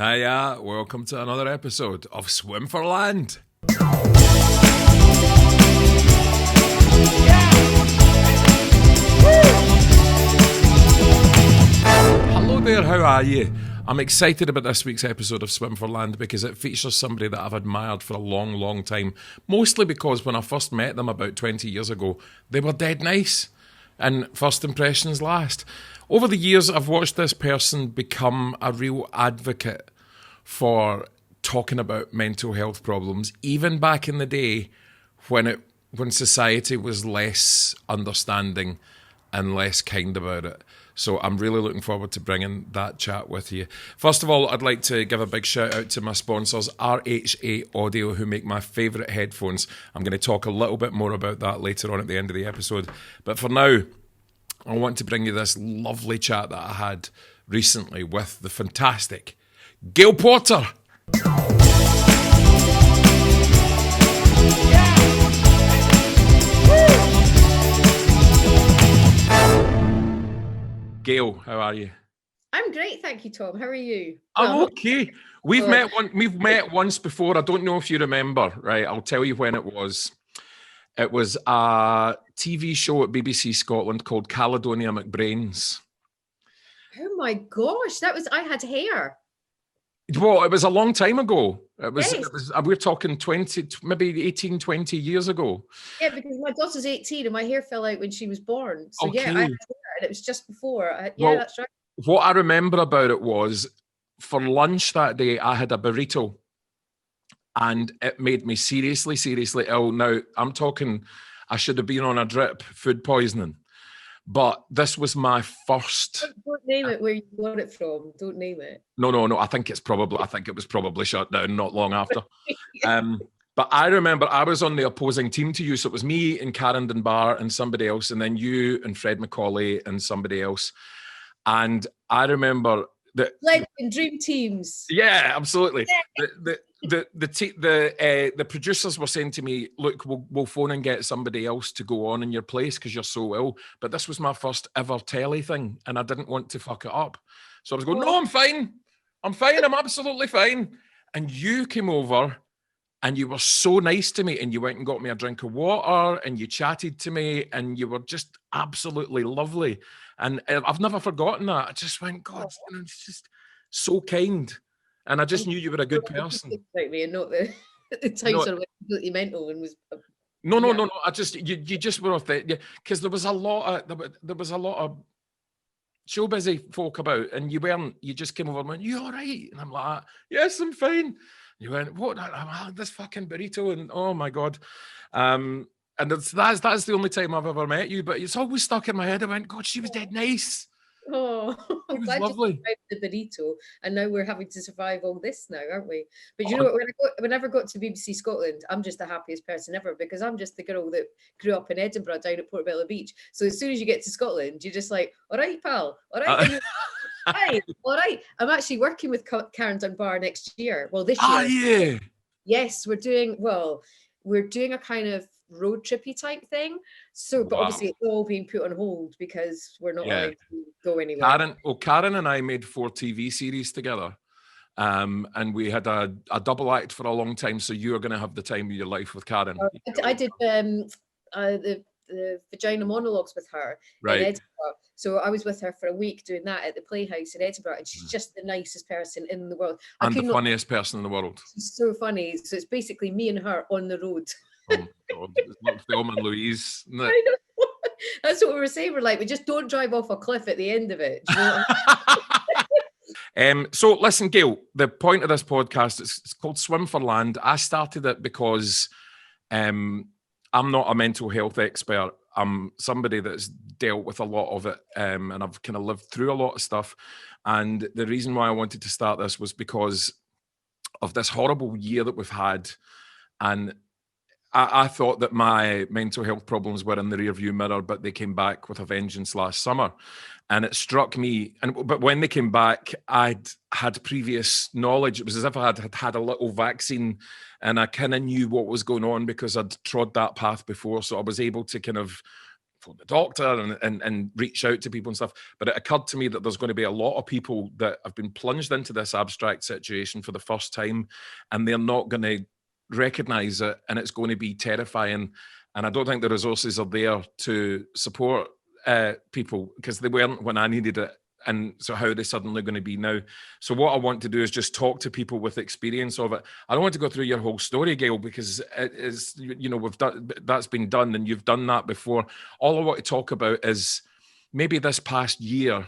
Hiya, welcome to another episode of Swim for Land. Hello there, how are you? I'm excited about this week's episode of Swim for Land because it features somebody that I've admired for a long, long time. Mostly because when I first met them about 20 years ago, they were dead nice. And first impressions last. Over the years, I've watched this person become a real advocate for talking about mental health problems, even back in the day when society was less understanding and less kind about it. So I'm really looking forward to bringing that chat with you. First of all, I'd like to give a big shout out to my sponsors, RHA Audio, who make my favourite headphones. I'm going to talk a little bit more about that later on at the end of the episode. But for now, I want to bring you this lovely chat that I had recently with the fantastic Gail Porter. Gail, how are you? I'm great, thank you, Tom. How are you? I'm okay. We've met once before. I don't know if you remember, right? I'll tell you when it was. It was a TV show at BBC Scotland called Caledonia McBrains. Oh my gosh, I had hair. Well, it was a long time ago. Yes. We're talking 20, maybe 18, 20 years ago. Yeah, because my daughter's 18 and my hair fell out when she was born. So okay. Yeah, I had hair and it was just before. That's right. What I remember about it was, for lunch that day, I had a burrito. And it made me seriously, seriously ill. Now, I'm talking, I should have been on a drip, food poisoning. But this was my first... Don't name it where you got it from. Don't name it. No. I think it was probably shut down not long after. But I remember I was on the opposing team to you. So it was me and Karen Dunbar and somebody else. And then you and Fred Macaulay and somebody else. And I remember... Like in dream teams. Yeah, absolutely. The producers were saying to me, look, we'll phone and get somebody else to go on in your place because you're so ill. But this was my first ever telly thing and I didn't want to fuck it up. So I was going, no, I'm fine. I'm absolutely fine. And you came over and you were so nice to me and you went and got me a drink of water and you chatted to me and you were just absolutely lovely. And I've never forgotten that. I just went, God, it's just so kind. And I just knew you were a good person. Like me and not the times I went completely mental and was. No. I just you just were off there because there was a lot of show busy folk about, and you weren't. You just came over and went, "You all right?" And I'm like, "Yes, I'm fine." You went, "What? I had this fucking burrito," and oh my God. And that's the only time I've ever met you, but it's always stuck in my head. I went, God, she was dead nice. Oh, I'm glad lovely. You survived the burrito, and now we're having to survive all this now, aren't we? But you know what? Whenever I got to BBC Scotland, I'm just the happiest person ever because I'm just the girl that grew up in Edinburgh down at Portobello Beach. So as soon as you get to Scotland, you're just like, all right, pal, all right. Hi, all right. I'm actually working with Karen Dunbar next year. Well, this year. Yeah. Yes, we're doing a kind of road trippy type thing. So, but obviously it's all being put on hold because we're not allowed to go anywhere. Karen and I made 4 TV series together. And we had a double act for a long time. So you are going to have the time of your life with Karen. I did the vagina monologues with her in Edinburgh. So I was with her for a week doing that at the Playhouse in Edinburgh, and she's just the nicest person in the world. And the funniest person in the world. She's so funny. So it's basically me and her on the road. Oh God, it's like Thelma and Louise, isn't it? I know. That's what we were saying. We're like, we just don't drive off a cliff at the end of it. Do you know what So listen, Gail, the point of this podcast is it's called Swim for Land. I started it because I'm not a mental health expert. I'm somebody that's dealt with a lot of it, and I've kind of lived through a lot of stuff. And the reason why I wanted to start this was because of this horrible year that we've had. And I thought that my mental health problems were in the rearview mirror, but they came back with a vengeance last summer. And it struck me, but when they came back, I'd had previous knowledge. It was as if I had a little vaccine and I kind of knew what was going on because I'd trod that path before. So I was able to kind of phone the doctor and reach out to people and stuff. But it occurred to me that there's going to be a lot of people that have been plunged into this abstract situation for the first time, and they're not going to recognize it, and it's going to be terrifying. And I don't think the resources are there to support people, because they weren't when I needed it. And so how are they suddenly going to be now? So what I want to do is just talk to people with experience of it. I don't want to go through your whole story, Gail, because it is, we've done, that's been done and you've done that before. All I want to talk about is maybe this past year,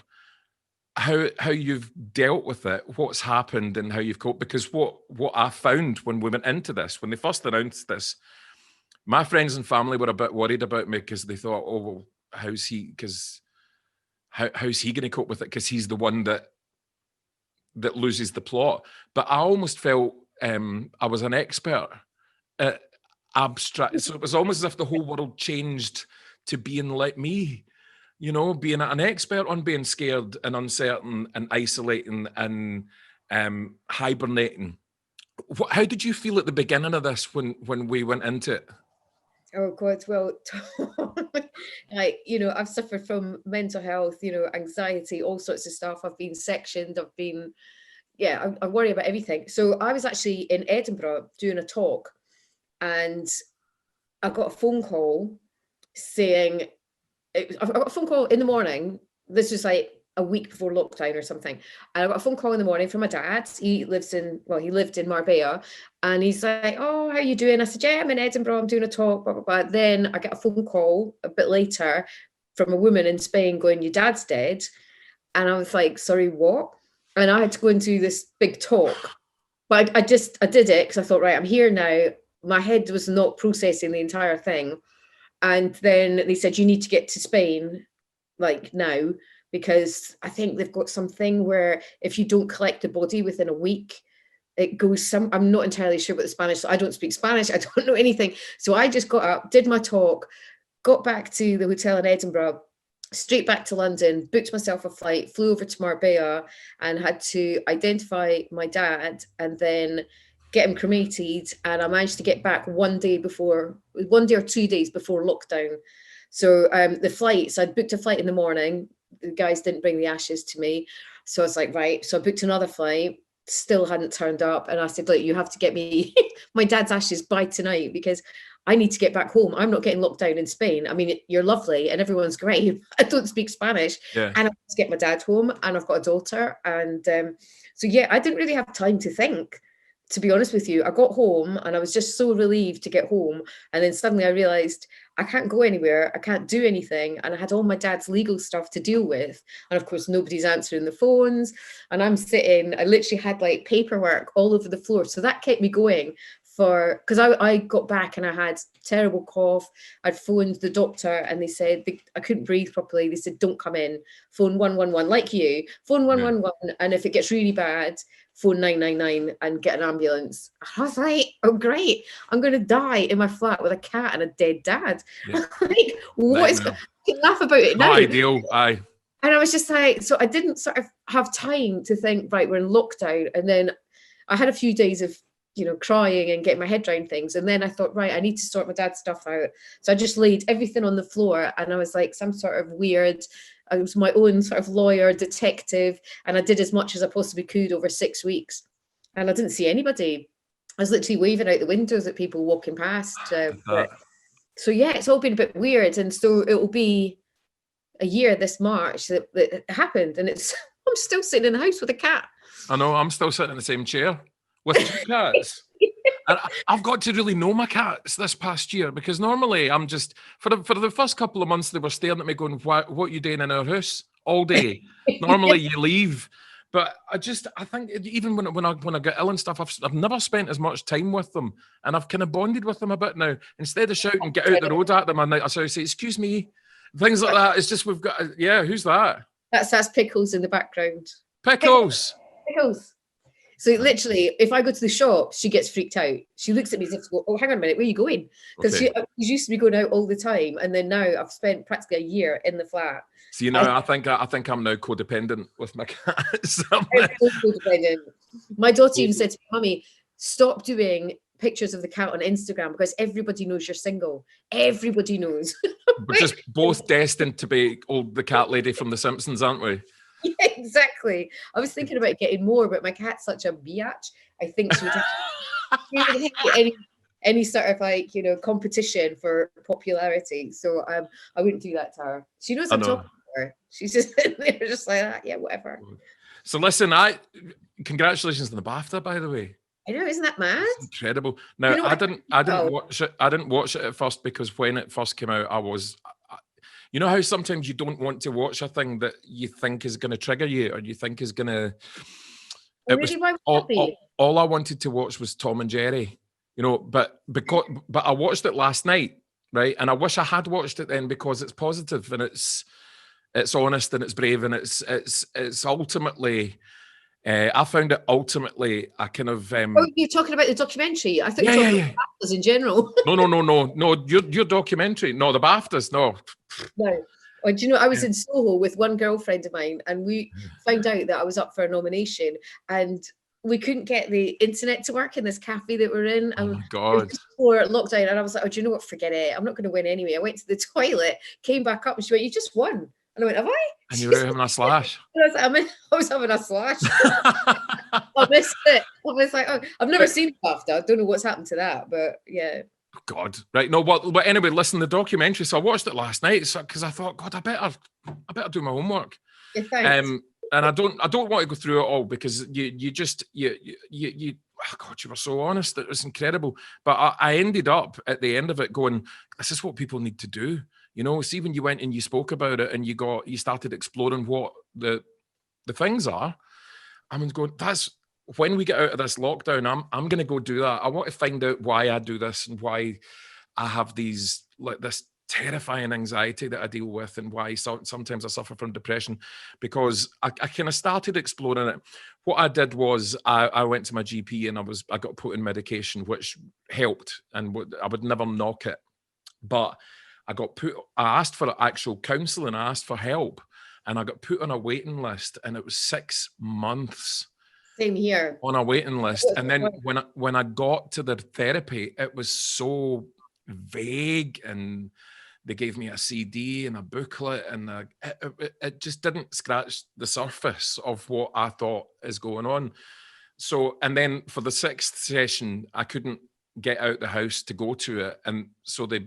how you've dealt with it, what's happened and how you've coped. Because what I found when we went into this, when they first announced this, my friends and family were a bit worried about me, because they thought, oh, well, how's he going to cope with it? Because he's the one that loses the plot. But I almost felt I was an expert at abstract. So it was almost as if the whole world changed to being like me, being an expert on being scared and uncertain and isolating and hibernating. How did you feel at the beginning of this when we went into it? Oh God, well, I've suffered from mental health, anxiety, all sorts of stuff. I've been sectioned. I worry about everything. So I was actually in Edinburgh doing a talk, and I got a phone call saying, I got a phone call in the morning. This was like a week before lockdown or something. And I got a phone call in the morning from my dad. He lived in Marbella. And he's like, oh, how are you doing? I said, yeah, I'm in Edinburgh. I'm doing a talk, blah, blah, blah. Then I get a phone call a bit later from a woman in Spain going, your dad's dead. And I was like, sorry, what? And I had to go into this big talk. But I did it because I thought, right, I'm here now. My head was not processing the entire thing. And then they said, you need to get to Spain, like now, because I think they've got something where if you don't collect the body within a week, it goes I'm not entirely sure what the Spanish, so I don't speak Spanish, I don't know anything. So I just got up, did my talk, got back to the hotel in Edinburgh, straight back to London, booked myself a flight, flew over to Marbella, and had to identify my dad and then get him cremated. And I managed to get back 1 day or 2 days before lockdown. So the flights, I'd booked a flight in the morning. The guys didn't bring the ashes to me. So I was like, right. So I booked another flight, still hadn't turned up. And I said, look, you have to get me my dad's ashes by tonight, because I need to get back home. I'm not getting locked down in Spain. I mean, you're lovely and everyone's great. I don't speak Spanish. Yeah. And I want to get my dad home, and I've got a daughter. And so, yeah, I didn't really have time to think, to be honest with you. I got home and I was just so relieved to get home. And then suddenly I realized I can't go anywhere. I can't do anything. And I had all my dad's legal stuff to deal with. And of course, nobody's answering the phones. And I'm sitting, I literally had like paperwork all over the floor. So that kept me going because I got back and I had terrible cough. I'd phoned the doctor and they said I couldn't breathe properly. They said, don't come in, phone 111, like you, phone 111. And if it gets really bad, phone 999 and get an ambulance. I was like, oh, great. I'm going to die in my flat with a cat and a dead dad. Yeah. Like, what is, you laugh about it now. Not ideal, aye. And I was just like, so I didn't sort of have time to think, right, we're in lockdown. And then I had a few days of, crying and getting my head around things. And then I thought, right, I need to sort my dad's stuff out. So I just laid everything on the floor, and I was like some sort of weird, I was my own sort of lawyer, detective, and I did as much as I possibly could over 6 weeks. And I didn't see anybody. I was literally waving out the windows at people walking past. So yeah, it's all been a bit weird. And so it will be a year this March that it happened. And I'm still sitting in the house with a cat. I know, I'm still sitting in the same chair with 2 cats. And I've got to really know my cats this past year, because normally I'm just, for the first couple of months, they were staring at me going, what are you doing in our house all day? Normally you leave. But I think even when I get ill and stuff, I've never spent as much time with them, and I've kind of bonded with them a bit now. Instead of shouting, get out the road at them, I sort of say, excuse me, things like that. It's just, we've got, who's that? That's Pickles in the background. Pickles. So literally, if I go to the shop, she gets freaked out. She looks at me as if to go, oh, hang on a minute, where are you going? Because she used to be going out all the time. And then now I've spent practically a year in the flat. So, I think I'm now codependent with my cats. I'm so codependent. My daughter even said to me, Mummy, stop doing pictures of the cat on Instagram because everybody knows you're single. Everybody knows. We're just both destined to be the cat lady from The Simpsons, aren't we? Yeah, exactly. I was thinking about getting more, but my cat's such a biatch. I think she would hate any sort of like, competition for popularity. So I wouldn't do that to her. She knows I'm talking to her. She's just sitting there just like that. Yeah, whatever. So listen, congratulations on the BAFTA, by the way. I know, isn't that mad? It's incredible. Now, I didn't watch it. I didn't watch it at first because when it first came out, you know how sometimes you don't want to watch a thing that you think is going to trigger you or you think is going to. All I wanted to watch was Tom and Jerry, but I watched it last night, right? And I wish I had watched it then because it's positive and it's honest and it's brave and it's ultimately. I found it ultimately a kind of. Oh, you're talking about the documentary? I think you're talking about BAFTAs in general. No. Your documentary, no, the BAFTAs, no. No. Well, do you know, I was in Soho with one girlfriend of mine, and we found out that I was up for a nomination, and we couldn't get the internet to work in this cafe that we're in. Oh my God! Before lockdown, and I was like, "Oh, do you know what? Forget it. I'm not going to win anyway." I went to the toilet, came back up, and she went, "You just won." And I went, "Have I?" And you were having a slash. I was having a slash. I missed it. I was like, "Oh, I've never seen BAFTA. I don't know what's happened to that, but yeah." God, right? No, but anyway, listen, the documentary. So I watched it last night because I thought, God, I better do my homework. Yeah, thanks. And I don't want to go through it all because you oh God, you were so honest. It was incredible. But I ended up at the end of it going, this is what people need to do. See, when you went and you spoke about it and you started exploring what the things are, I'm going, that's when we get out of this lockdown, I'm going to go do that. I want to find out why I do this and why I have this terrifying anxiety that I deal with and why sometimes I suffer from depression because I kind of started exploring it. What I did was I went to my GP and I got put in medication, which helped, and I would never knock it. But I asked for actual counselling, I asked for help, and I got put on a waiting list, and it was 6 months. Same here. On a waiting list. And then when I got to the therapy, it was so vague, and they gave me a CD and a booklet, and it just didn't scratch the surface of what I thought is going on. So, and then for the 6th session, I couldn't get out the house to go to it. And so they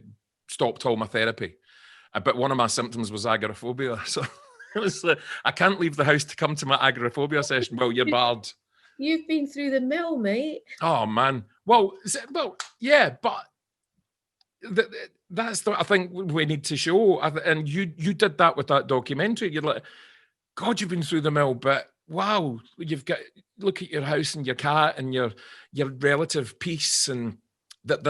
stopped all my therapy. But one of my symptoms was agoraphobia. So it was, I can't leave the house to come to my agoraphobia session. Well, you're barred. You've been through the mill, mate. Oh, man. Well, yeah, but that's what I think we need to show. And you did that with that documentary. You're like, God, you've been through the mill, but wow, look at your house and your cat and your relative peace, and that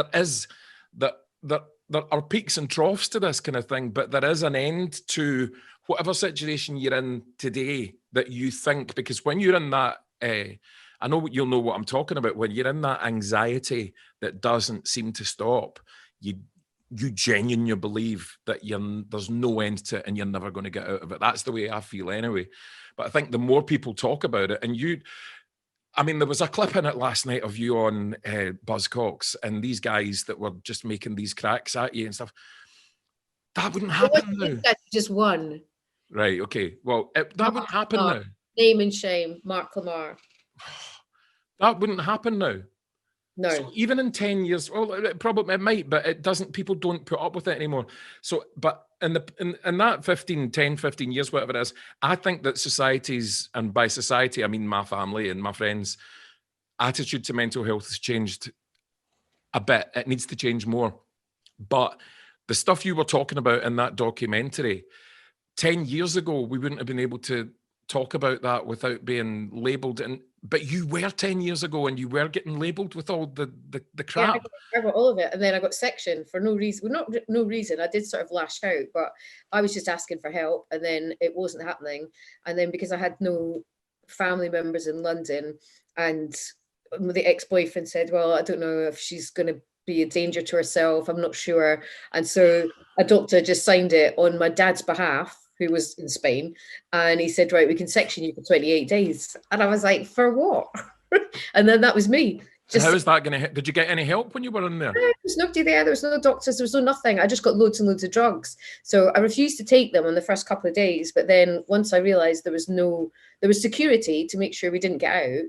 there are peaks and troughs to this kind of thing, but there is an end to whatever situation you're in today that you think, because when you're in that, I know you'll know what I'm talking about, when you're in that anxiety that doesn't seem to stop, you genuinely believe that there's no end to it and you're never going to get out of it. That's the way I feel anyway. But I think the more people talk about it, and there was a clip in it last night of you on Buzzcocks and these guys that were just making these cracks at you and stuff. That wouldn't happen now. That's just one. Right, okay. Well, that wouldn't happen now. Name and shame, Mark Lamar. That wouldn't happen now. No. So even in 10 years, well, it might, but it doesn't. People don't put up with it anymore. So, but in that 15 years, whatever it is, I think that societies, and by society, I mean my family and my friends' attitude to mental health has changed a bit. It needs to change more. But the stuff you were talking about in that documentary, 10 years ago, we wouldn't have been able to talk about that without being labelled. But you were 10 years ago and you were getting labelled with all the crap. Yeah, I got all of it. And then I got sectioned for no reason. Well, not no reason. I did sort of lash out, but I was just asking for help, and then it wasn't happening. And then because I had no family members in London, and the ex-boyfriend said, well, I don't know if she's going to be a danger to herself. I'm not sure. And so a doctor just signed it on my dad's behalf, who was in Spain, and he said, right, we can section you for 28 days. And I was like, for what? And then that was me And how is that going to? Did you get any help when you were in there? There was nobody there. There was no doctors. There was no nothing. I just got loads and loads of drugs. So I refused to take them on the first couple of days. But then once I realised there was security to make sure we didn't get out.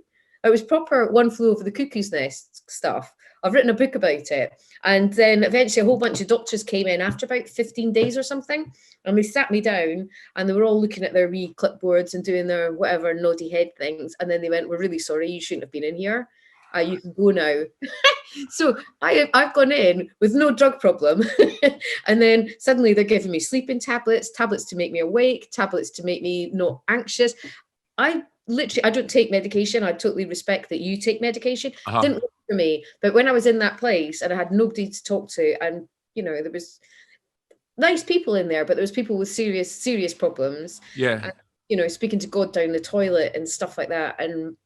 It was proper one flew over the cuckoo's nest stuff. I've written a book about it. And then eventually a whole bunch of doctors came in after about 15 days or something. And they sat me down and they were all looking at their wee clipboards and doing their whatever noddy head things. And then they went, "We're really sorry, you shouldn't have been in here. You can go now." So I've gone in with no drug problem. And then suddenly they're giving me sleeping tablets to make me awake, tablets to make me not anxious. I don't take medication. I totally respect that you take medication. Didn't work for me. But when I was in that place and I had nobody to talk to, and there was nice people in there, but there was people with serious problems. Yeah. And, speaking to God down the toilet and stuff like that. And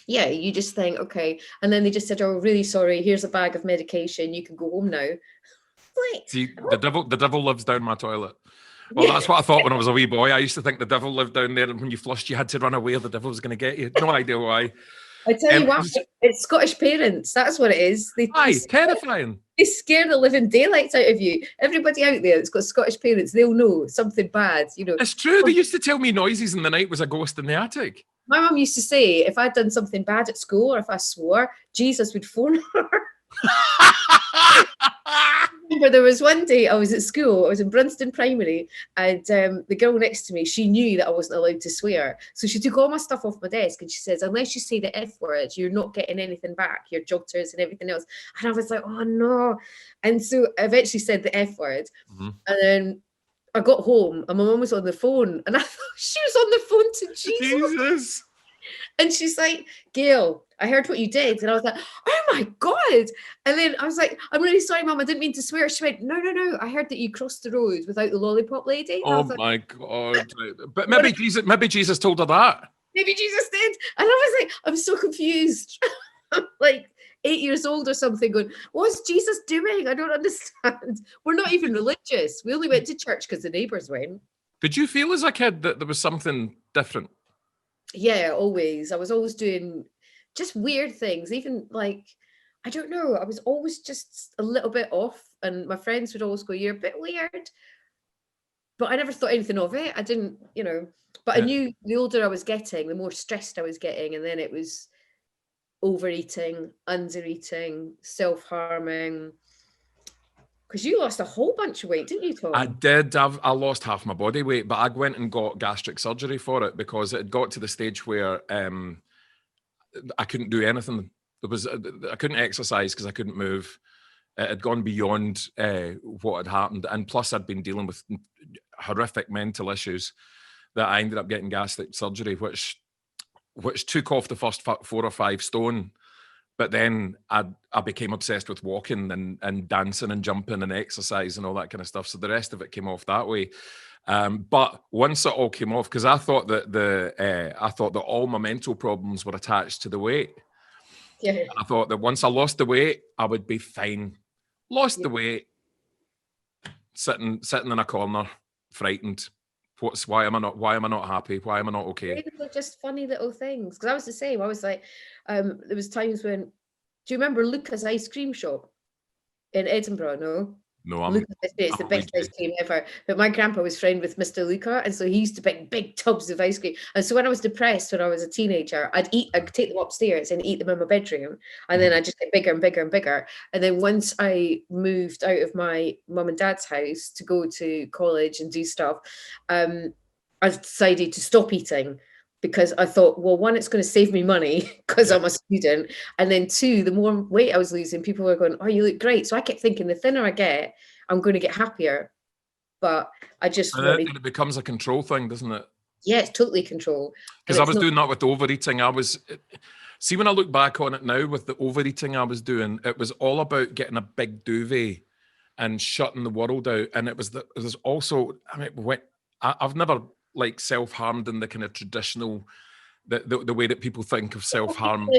yeah, you just think, okay. And then they just said, "Oh, really sorry. Here's a bag of medication. You can go home now." Like, see, the devil lives down my toilet. Well, that's what I thought when I was a wee boy. I used to think the devil lived down there, and when you flushed, you had to run away, or the devil was going to get you. No idea why. I tell you what, it's Scottish parents. That's what it is. Terrifying. They scare the living daylights out of you. Everybody out there that's got Scottish parents, they'll know something bad. It's true. They used to tell me noises in the night was a ghost in the attic. My mum used to say if I'd done something bad at school or if I swore, Jesus would phone her. I remember there was one day I was at school, I was in Brunston Primary, and the girl next to me, she knew that I wasn't allowed to swear. So she took all my stuff off my desk and she says, "Unless you say the F word, you're not getting anything back, your joggers and everything else." And I was like, "Oh no." And so I eventually said the F word. Mm-hmm. And then I got home and my mum was on the phone and I thought she was on the phone to Jesus. And she's like, "Gail, I heard what you did." And I was like, "Oh my God." And then I was like, "I'm really sorry, Mum, I didn't mean to swear." She went, No. I heard that you crossed the road without the lollipop lady." Oh my God. But maybe Jesus told her that. Maybe Jesus did. And I was like, I'm so confused. Like 8 years old or something going, "What's Jesus doing? I don't understand." We're not even religious. We only went to church because the neighbours went. Did you feel as a kid that there was something different? Yeah, always. I was always doing just weird things. Even like, I don't know, I was always just a little bit off. And my friends would always go, "You're a bit weird." But I never thought anything of it. I didn't, but I knew the older I was getting, the more stressed I was getting. And then it was overeating, undereating, self-harming. Because you lost a whole bunch of weight, didn't you, Tom? I did. I lost half my body weight, but I went and got gastric surgery for it because it had got to the stage where I couldn't do anything. I couldn't exercise because I couldn't move. It had gone beyond what had happened, and plus I'd been dealing with horrific mental issues that I ended up getting gastric surgery, which took off the first 4 or 5 stone. But then I became obsessed with walking and dancing and jumping and exercise and all that kind of stuff. So the rest of it came off that way. But once it all came off, because I thought that all my mental problems were attached to the weight. Yeah. I thought that once I lost the weight, I would be fine. Lost the weight, sitting in a corner, frightened. Why am I not happy? Why am I not okay? They're just funny little things. Because I was the same. I was like, there was times when, do you remember Luca's ice cream shop in Edinburgh? No, it's the best ice cream ever. But my grandpa was friend with Mr. Luca, and so he used to bring big tubs of ice cream. And so when I was depressed when I was a teenager, I'd take them upstairs and eat them in my bedroom, and then I'd just get bigger and bigger and bigger. And then once I moved out of my mum and dad's house to go to college and do stuff, I decided to stop eating. Because I thought, well, one, it's going to save me money because I'm a student. And then 2, the more weight I was losing, people were going, "Oh, you look great." So I kept thinking the thinner I get, I'm going to get happier. But I just and it becomes a control thing, doesn't it? Yeah, it's totally control. Because I was doing that with the overeating. See, when I look back on it now with the overeating I was doing, it was all about getting a big duvet and shutting the world out. And it was also, I've never self-harmed in the kind of traditional, the way that people think of self-harm.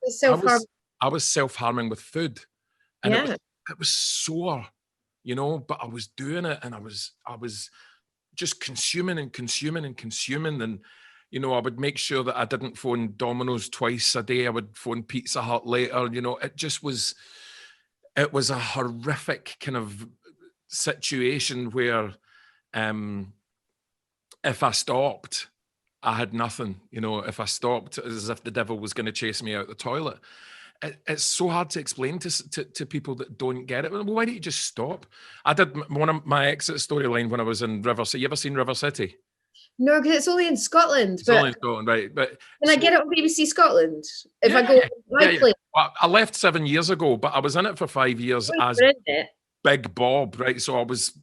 Self-harm? I was self-harming with food, and it was sore, but I was doing it, and I was just consuming and consuming and consuming, and You know, I would make sure that I didn't phone Domino's twice a day. I would phone Pizza Hut later. You know, it was a horrific kind of situation where if I stopped, I had nothing. You know, if I stopped, it was as if the devil was going to chase me out the toilet. It's so hard to explain to people that don't get it. Well, why don't you just stop? I did one of my exit storyline when I was in River City. You ever seen River City? No, because it's only in Scotland. It's but only in Scotland, right? But can I get it on BBC Scotland if I go yeah. likely? Well, I left 7 years ago, but I was in it for 5 years as Big Bob, right? So I was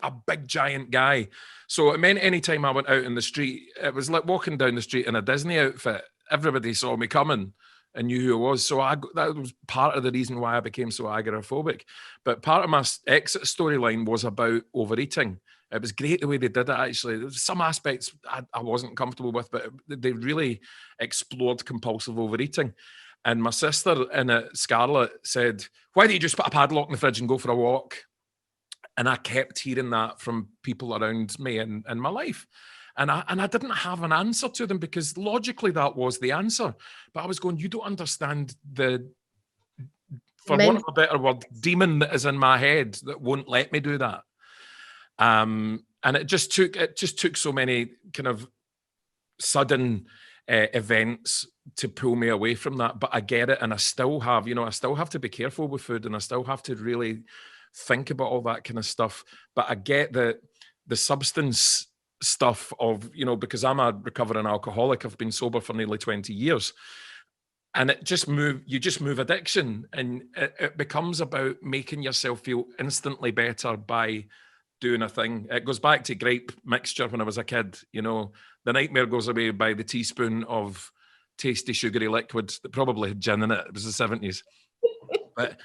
a big giant guy. So it meant any time I went out in the street, it was like walking down the street in a Disney outfit. Everybody saw me coming and knew who I was. So that was part of the reason why I became so agoraphobic. But part of my exit storyline was about overeating. It was great the way they did it, actually. There was some aspects I wasn't comfortable with, but they really explored compulsive overeating. And my sister in it, Scarlett, said, why don't you just put a padlock in the fridge and go for a walk? And I kept hearing that from people around me in my life. And I didn't have an answer to them because logically that was the answer. But I was going, you don't understand the, for want of a better word, demon that is in my head that won't let me do that. And it just took so many kind of sudden events to pull me away from that. But I get it, and I still have to be careful with food, and I still have to really think about all that kind of stuff. But I get the substance stuff of, you know, because I'm a recovering alcoholic, I've been sober for nearly 20 years. And you just move addiction, and it becomes about making yourself feel instantly better by doing a thing. It goes back to grape mixture when I was a kid. You know, the nightmare goes away by the teaspoon of tasty sugary liquid that probably had gin in it. It was the 70s. But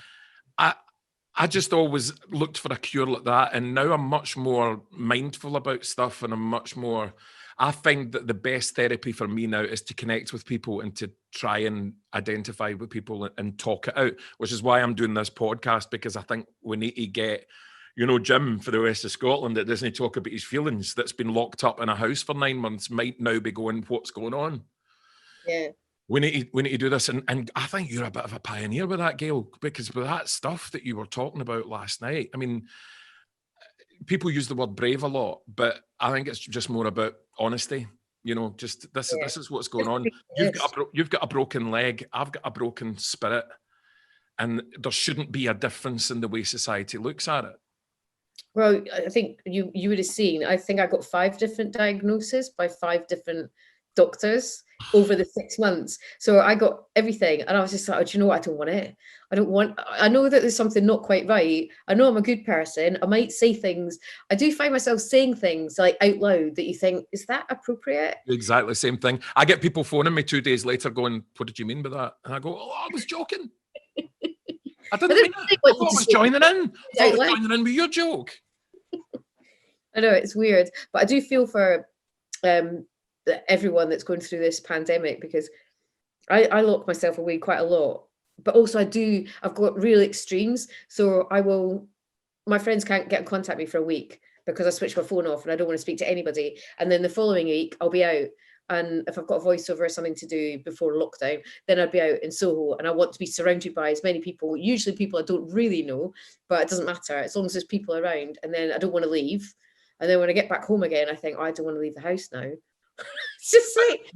I just always looked for a cure like that. And now I'm much more mindful about stuff, and I find that the best therapy for me now is to connect with people and to try and identify with people and talk it out, which is why I'm doing this podcast, because I think we need to get, you know, Jim for the rest of Scotland that doesn't talk about his feelings, that's been locked up in a house for 9 months, might now be going, what's going on? Yeah. We need to do this. And I think you're a bit of a pioneer with that, Gail, because with that stuff that you were talking about last night, I mean, people use the word brave a lot, but I think it's just more about honesty. You know, just this is what's going on. You've got a broken leg. I've got a broken spirit. And there shouldn't be a difference in the way society looks at it. Well, I think you would have seen, I think I got 5 different diagnoses by 5 different doctors over the 6 months. So I got everything. And I was just like, oh, do you know what? I don't want it. I know that there's something not quite right. I know I'm a good person. I might say things. I do find myself saying things like out loud that you think, is that appropriate? Exactly, same thing. I get people phoning me 2 days later going, what did you mean by that? And I go, oh, I was joking. I didn't mean it. I thought I was joining in. I was joining in with your joke. I know, it's weird. But I do feel for everyone that's going through this pandemic, because I lock myself away quite a lot. But also I've got real extremes. So my friends can't get in contact with me for a week because I switch my phone off and I don't want to speak to anybody. And then the following week I'll be out. And if I've got a voiceover or something to do before lockdown, then I'd be out in Soho, and I want to be surrounded by as many people, usually people I don't really know, but it doesn't matter as long as there's people around. And then I don't want to leave. And then when I get back home again, I think, oh, I don't want to leave the house now. It's just like,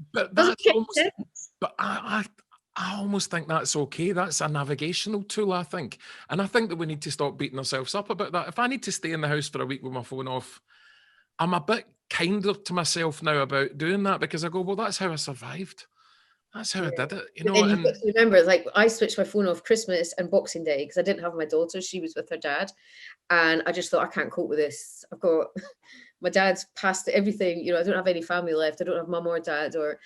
I almost think that's okay. That's a navigational tool, I think. And I think that we need to stop beating ourselves up about that. If I need to stay in the house for a week with my phone off, I'm a bit kinder to myself now about doing that, because I go, well, that's how I survived. That's how I did it, you know. And you've got to remember, like, I switched my phone off Christmas and Boxing Day because I didn't have my daughter. She was with her dad. And I just thought, I can't cope with this. I've got my dad's passed everything, you know, I don't have any family left. I don't have mum or dad, or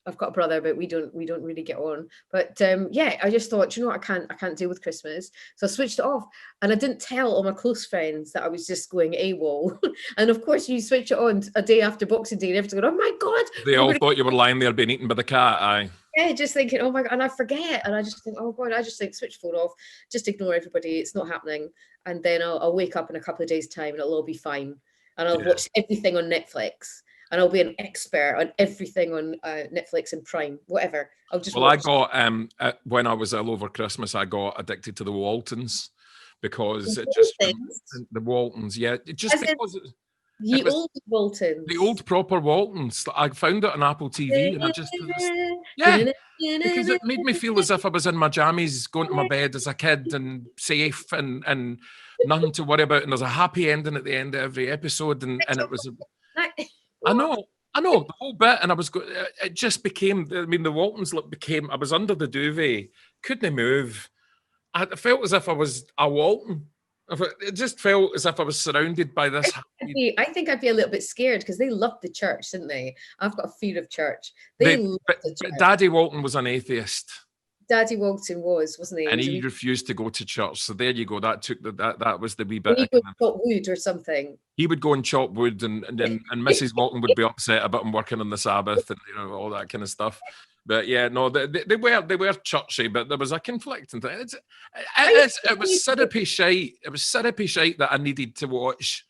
I've got a brother, but we don't really get on. But I just thought, you know what, I can't deal with Christmas. So I switched it off, and I didn't tell all my close friends that I was just going AWOL. And of course, you switch it on a day after Boxing Day, and everyone's going, oh my God. They all thought you were lying there being eaten by the cat, aye. Yeah, just thinking, oh my God, and I forget. And I just think, oh God, I just think switch phone off, just ignore everybody. It's not happening. And then I'll wake up in a couple of days' time and it'll all be fine. And I'll watch everything on Netflix. and I'll be an expert on everything on Netflix and Prime, whatever. I'll just Well, I watch. got when I was ill over Christmas, I got addicted to the Waltons because it just Waltons? the Waltons, yeah, just As in because it Ye was old Waltons. the old proper Waltons. I found it on Apple TV, and I just yeah, because it made me feel as if I was in my jammies, going to my bed as a kid, and safe, and nothing to worry about. And there's a happy ending at the end of every episode, and it was. I know, the whole bit, and I was. It just became. I mean, the Waltons look became. I was under the duvet, couldn't move. I felt as if I was a Walton. It just felt as if I was surrounded by this. I think I'd be a little bit scared because they loved the church, didn't they? I've got a fear of church. They loved the church. Daddy Walton was an atheist. Daddy Walton wasn't he? And he refused to go to church. So there you go. That took that was the wee bit. He would chop wood or something. He would go and chop wood, and Mrs. Walton would be upset about him working on the Sabbath and all that kind of stuff. But yeah, no, they were churchy, but there was a conflicting thing. It was syrupy shite. It was syrupy shite that I needed to watch.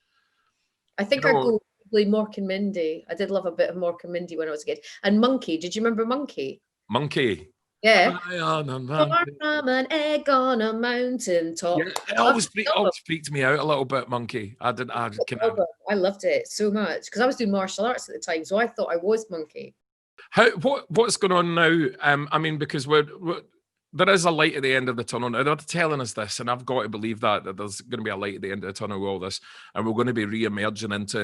I think I'd go probably Mork and Mindy. I did love a bit of Mork and Mindy when I was a kid. And Monkey. Did you remember Monkey? Monkey. Yeah. From an egg on a mountain top. Yeah, it always freaked me out a little bit, Monkey. I loved it so much because I was doing martial arts at the time, so I thought I was Monkey. What's going on now? I mean, because there is a light at the end of the tunnel. Now, they're telling us this, and I've got to believe that there's going to be a light at the end of the tunnel with all this, and we're going to be re-emerging into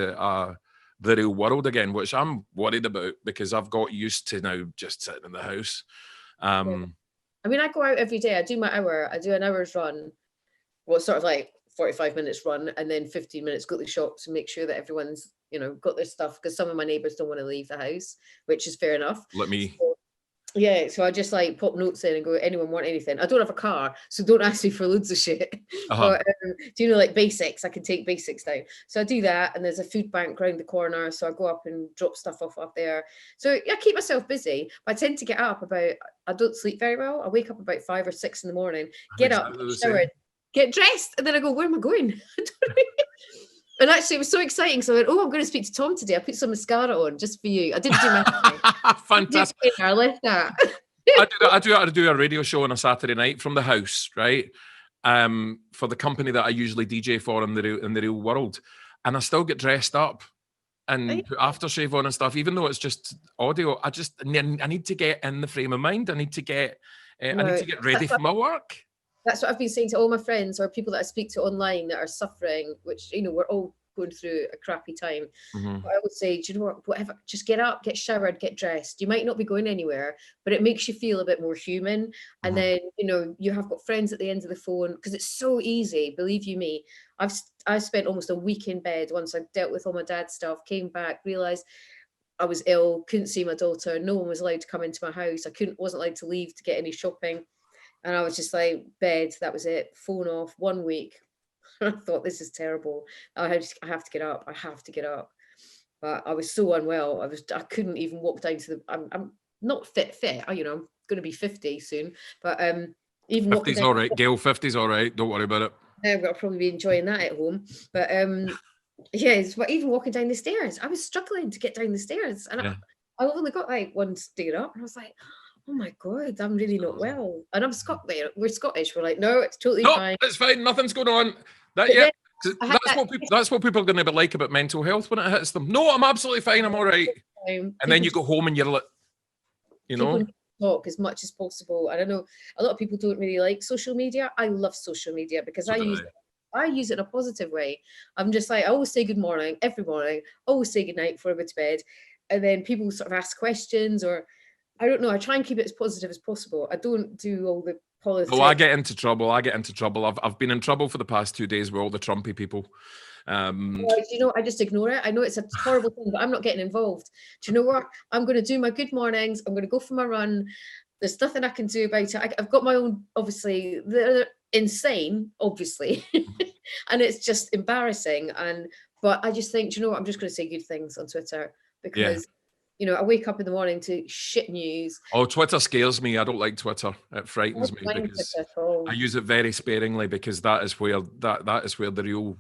the real world again, which I'm worried about because I've got used to now just sitting in the house. I mean, I go out every day. I do my hour. I do an hour's run. Well, sort of like 45 minutes run, and then 15 minutes go to the shops and make sure that everyone's got their stuff, because some of my neighbours don't want to leave the house, which is fair enough. Let me. So I just like pop notes in and go, anyone want anything? I don't have a car, so don't ask me for loads of shit. But do like basics? I can take basics down. So I do that, and there's a food bank around the corner, so I go up and drop stuff off up there. So I keep myself busy, but I tend to get up I don't sleep very well. I wake up about 5 or 6 in the morning, get up, shower, get dressed, and then I go, where am I going? I don't know. And actually, it was so exciting. So I went, I'm going to speak to Tom today. I put some mascara on just for you. I didn't do my fantastic. I left that. I do a radio show on a Saturday night from the house, right? For the company that I usually DJ for in the real world, and I still get dressed up and put aftershave on and stuff, even though it's just audio. I need to get in the frame of mind. I need to get ready for my work. That's what I've been saying to all my friends or people that I speak to online that are suffering, which, we're all going through a crappy time. Mm-hmm. But I would say, do you know what, whatever, just get up, get showered, get dressed. You might not be going anywhere, but it makes you feel a bit more human. And then, you have got friends at the end of the phone, because it's so easy, believe you me. I spent almost a week in bed once I dealt with all my dad's stuff, came back, realised I was ill, couldn't see my daughter. No one was allowed to come into my house. I wasn't allowed to leave to get any shopping. And I was just like, bed, that was it, phone off, 1 week. I thought, this is terrible. I have to get up. I have to get up. But I was so unwell. I couldn't even walk down to I'm not fit. I'm going to be 50 soon. But even 50's all right, Gail, 50's all right. Don't worry about it. I'll probably be enjoying that at home. But but even walking down the stairs, I was struggling to get down the stairs. And I only got like one stair up. And I was like, oh my God, I'm really not well. And we're Scottish. We're like, no, it's totally fine. It's fine. Nothing's going on. That's what people are going to be like about mental health when it hits them. No, I'm absolutely fine. I'm all right. And then you go home and you're like, talk as much as possible. And I know a lot of people don't really like social media. I love social media because I use it in a positive way. I'm just like, I always say good morning every morning, always say good night before I go to bed. And then people sort of ask questions, or I don't know. I try and keep it as positive as possible. I don't do all the politics. Oh, I get into trouble. I've been in trouble for the past 2 days with all the Trumpy people. I just ignore it. I know it's a horrible thing, but I'm not getting involved. Do you know what? I'm going to do my good mornings. I'm going to go for my run. There's nothing I can do about it. I've got my own, obviously, they're insane, obviously. And it's just embarrassing. But I just think, do you know what? I'm just going to say good things on Twitter because... I wake up in the morning to shit news. Oh, Twitter scares me. I don't like Twitter. It frightens me because I use it very sparingly, because that is where the real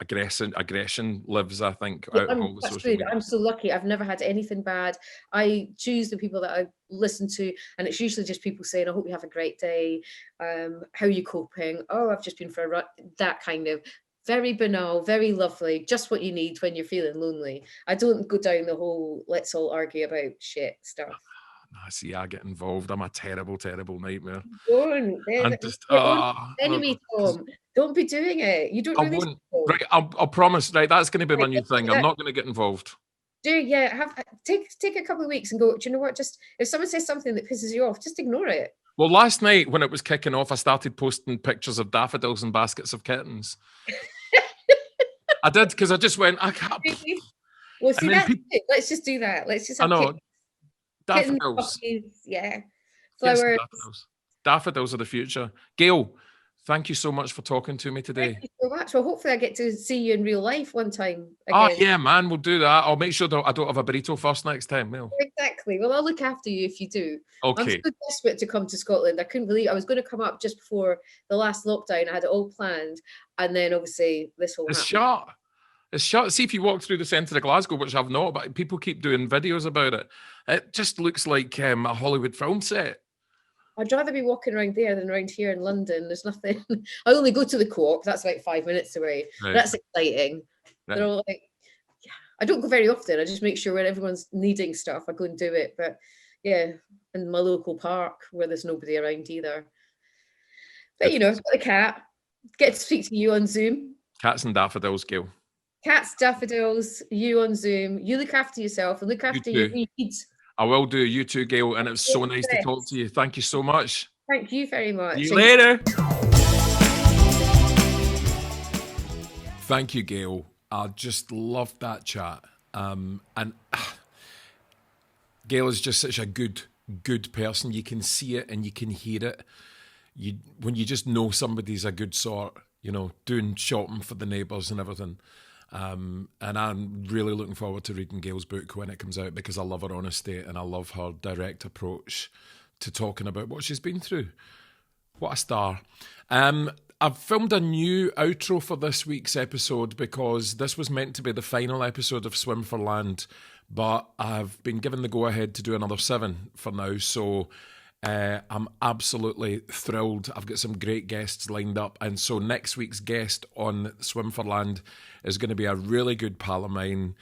aggression lives, I think, out of all the That's social good. media. I'm so lucky. I've never had anything bad. I choose the people that I listen to, and it's usually just people saying, "I hope you have a great day. How are you coping? Oh, I've just been for a run." That kind of very banal, very lovely, just what you need when you're feeling lonely. I don't go down the whole "let's all argue about shit" stuff. I see. I get involved. I'm a terrible, terrible nightmare. Don't. I'm just, Your own enemy, Tom. Don't be doing it. You don't I know these won't. people. Right, I'll promise. Right, that's going to be my Right, new thing. I'm not going to get involved. Take a couple of weeks and go, do you know what? Just if someone says something that pisses you off, just ignore it. Well, last night when it was kicking off, I started posting pictures of daffodils and baskets of kittens. I did, because I just went, I can't. Well, see, that's it. Let's just do that. Let's just have I know. kittens, Daffodils. puppies, yeah. Get some Flowers. daffodils. Daffodils are the future. Gail, thank you so much for talking to me today. Thank you so much. Well, hopefully I get to see you in real life one time Oh, again. yeah, man, we'll do that. I'll make sure that I don't have a burrito first next time. Well, Exactly. Well, I'll look after you if you do. okay. I'm so desperate to come to Scotland. I couldn't believe I was going to come up just before the last lockdown. I had it all planned, and then obviously this whole It's shut. It's shut. See, if you walk through the centre of Glasgow, which I've not, but people keep doing videos about it, it just looks like a Hollywood film set. I'd rather be walking around there than around here in London. There's nothing. I only go to the Co-op. That's about 5 minutes away. Right. That's exciting. Right. They're all like, yeah. I don't go very often. I just make sure when everyone's needing stuff, I go and do it. But yeah, in my local park where there's nobody around either. But you know, I've got the cat. Get to speak to you on Zoom. Cats and daffodils, Gail. Cats, daffodils, you on Zoom. You look after yourself and look after your needs. I will do. You too, Gail. And it's so nice to talk to you. Thank you so much. Thank you very much. See you later. Thank you, Gail. I just loved that chat. And Gail is just such a good person. You can see it and you can hear it. When you just know somebody's a good sort, you know, doing shopping for the neighbours and everything. And I'm really looking forward to reading Gail's book when it comes out, because I love her honesty and I love her direct approach to talking about what she's been through. What a star. I've filmed a new outro for this week's episode because this was meant to be the final episode of Swim for Land, but I've been given the go-ahead to do another 7 for now, so I'm absolutely thrilled. I've got some great guests lined up, and so next week's guest on Swim for Land is going to be a really good pal of mine.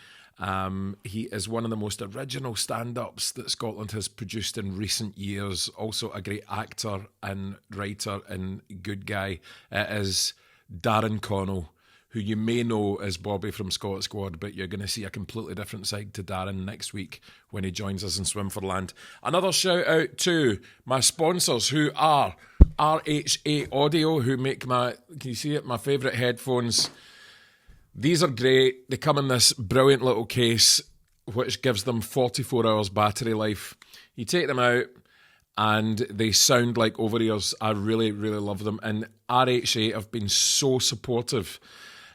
He is one of the most original stand-ups that Scotland has produced in recent years. Also a great actor and writer and good guy. It is Darren Connell, who you may know as Bobby from Scot Squad, but you're going to see a completely different side to Darren next week when he joins us in Swim for Land. Another shout out to my sponsors, who are RHA Audio, who make can you see it, my favourite headphones. These are great. They come in this brilliant little case, which gives them 44 hours battery life. You take them out and they sound like over-ears. I really, really love them. And RHA have been so supportive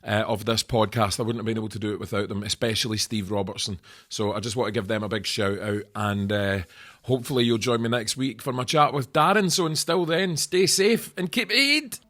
of this podcast. I wouldn't have been able to do it without them, especially Steve Robertson. So I just want to give them a big shout out, and hopefully you'll join me next week for my chat with Darren. So until then, stay safe and keep it.